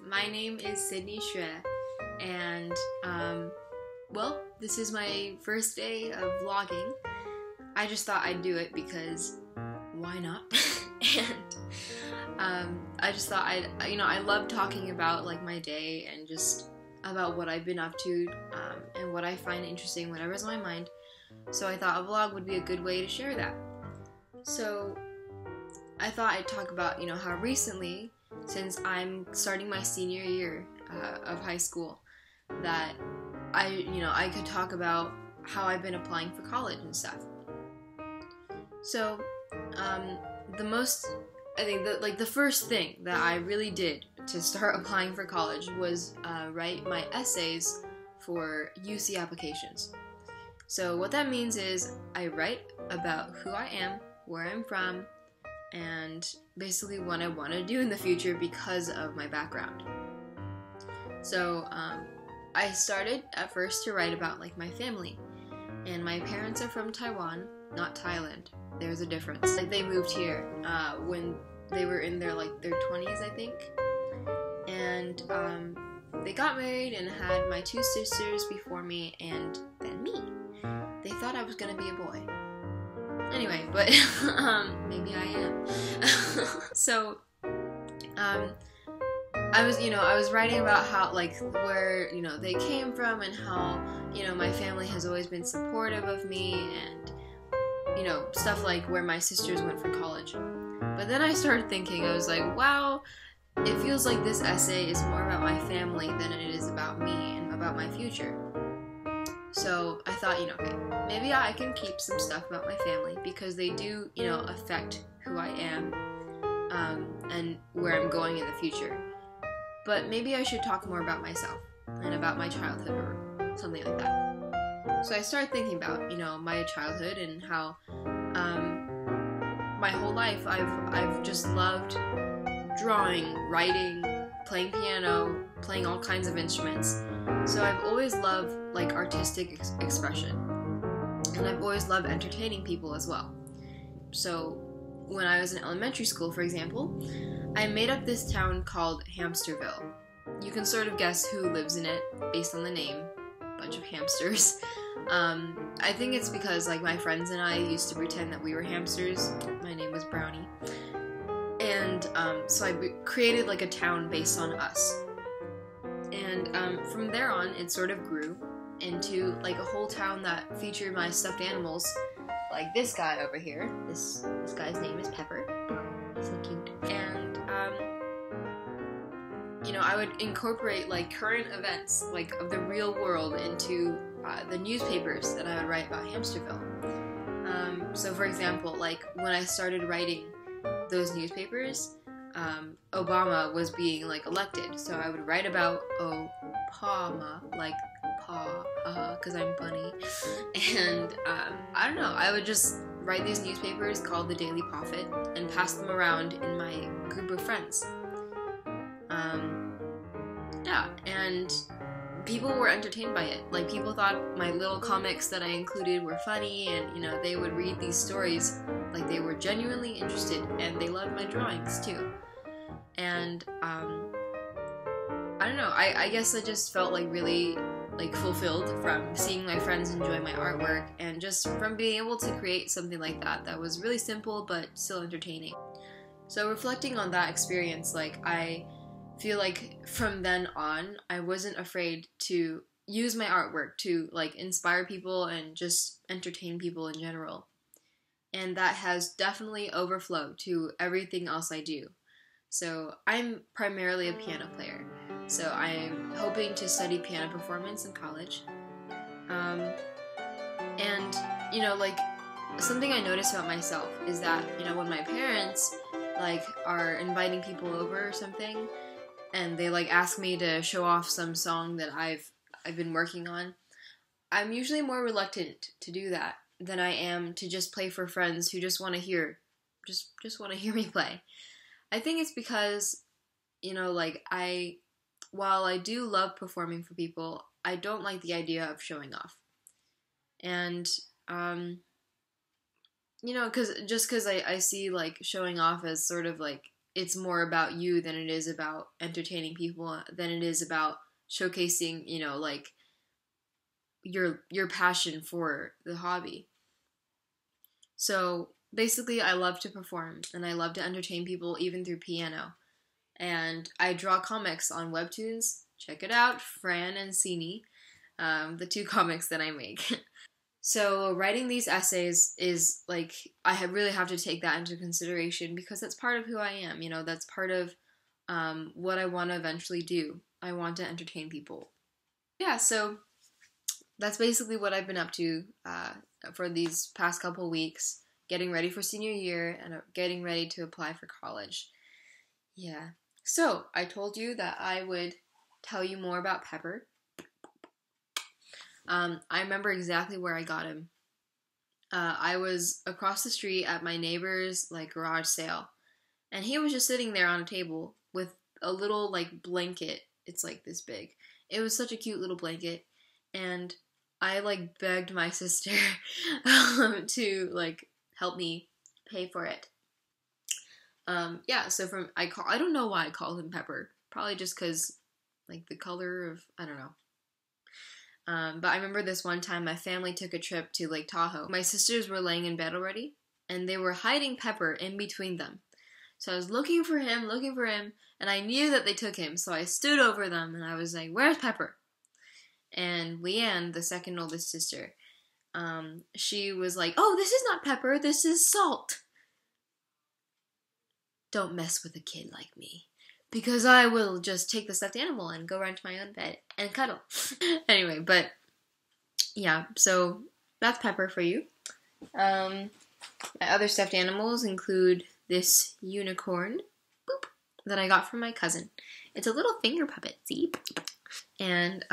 my name is Seenee and well, this is my first day of vlogging. I just thought I'd do it because why not? And I just thought I love talking about like my day and just about what I've been up to and what I find interesting, whatever's on my mind. So I thought a vlog would be a good way to share that. So I thought I'd talk about, how recently, since I'm starting my senior year of high school, that I could talk about how I've been applying for college and stuff. So, the first thing that I really did to start applying for college was write my essays for UC applications. So what that means is I write about who I am, where I'm from, and basically what I want to do in the future because of my background. So I started at first to write about like my family, and my parents are from Taiwan, not Thailand. There's a difference. Like they moved here when they were in their 20s, I think, and they got married and had my two sisters before me, and then me. They thought I was gonna be a boy. Anyway, but maybe I am. So I was writing about how where they came from and how my family has always been supportive of me, and stuff like where my sisters went for college. But then I started thinking, I was like, wow, it feels like this essay is more about my family than it is about me and about my future. So I thought, okay, maybe I can keep some stuff about my family because they do, affect who I am and where I'm going in the future. But maybe I should talk more about myself and about my childhood or something like that. So I started thinking about, my childhood and how my whole life I've just loved drawing, writing, playing piano, playing all kinds of instruments. So I've always loved artistic expression, and I've always loved entertaining people as well. So when I was in elementary school, for example, I made up this town called Hamsterville. You can sort of guess who lives in it based on the name, a bunch of hamsters. I think it's because my friends and I used to pretend that we were hamsters. My name was Brownie. And so I created a town based on us. And from there on, it sort of grew into a whole town that featured my stuffed animals, like this guy over here. This guy's name is Pepper. So cute. And I would incorporate current events of the real world into the newspapers that I would write about Hamsterville. So for example, when I started writing those newspapers, Obama was being elected, so I would write about Obama, because I'm funny, and I don't know, I would just write these newspapers called the Daily Prophet and pass them around in my group of friends. Yeah, and people were entertained by it. People thought my little comics that I included were funny, and they would read these stories they were genuinely interested, and they loved my drawings too. And I don't know, I guess I just felt really fulfilled from seeing my friends enjoy my artwork, and just from being able to create something like that was really simple but still entertaining. So reflecting on that experience, I feel from then on I wasn't afraid to use my artwork to inspire people and just entertain people in general. And that has definitely overflowed to everything else I do. So I'm primarily a piano player, so I'm hoping to study piano performance in college. And something I noticed about myself is that when my parents are inviting people over or something, and they ask me to show off some song that I've been working on, I'm usually more reluctant to do that than I am to just play for friends who just want to hear me play. I think it's because, while I do love performing for people, I don't like the idea of showing off. And, because I see, showing off as sort of, it's more about you than it is about entertaining people, than it is about showcasing, you know, like your passion for the hobby. So basically, I love to perform and I love to entertain people even through piano. And I draw comics on webtoons. Check it out, Fran and Seenee, the two comics that I make. So writing these essays is like, really have to take that into consideration because that's part of who I am. You know, that's part of what I want to eventually do. I want to entertain people. Yeah, so that's basically what I've been up to for these past couple weeks, getting ready for senior year and getting ready to apply for college. Yeah. So I told you that I would tell you more about Pepper. I remember exactly where I got him. I was across the street at my neighbor's like garage sale, and he was just sitting there on a table with a little like blanket. It's like this big. It was such a cute little blanket, and I like begged my sister to like help me pay for it. Yeah. So I don't know why I called him Pepper. Probably just because like the color of, I don't know. But I remember this one time my family took a trip to Lake Tahoe. My sisters were laying in bed already, and they were hiding Pepper in between them. So I was looking for him, and I knew that they took him. So I stood over them, and I was like, "Where's Pepper?" And Leanne, the second oldest sister, she was like, "Oh, this is not Pepper, this is Salt. Don't mess with a kid like me. Because I will just take the stuffed animal and go run to my own bed and cuddle." Anyway, but yeah, so that's Pepper for you. My other stuffed animals include this unicorn, boop, that I got from my cousin. It's a little finger puppet, see? And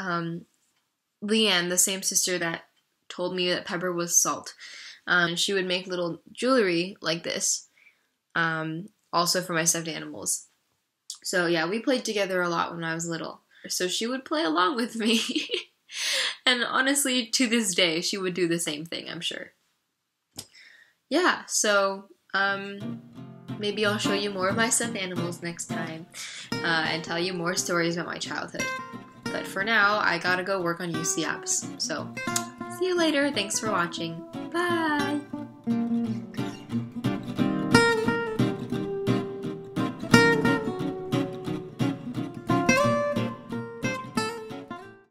Leanne, the same sister that told me that Pepper was Salt, she would make little jewelry like this, also for my stuffed animals. So yeah, we played together a lot when I was little. So she would play along with me. And honestly, to this day, she would do the same thing, I'm sure. Yeah, so maybe I'll show you more of my stuffed animals next time and tell you more stories about my childhood. But for now, I gotta go work on UC apps. So see you later. Thanks for watching. Bye!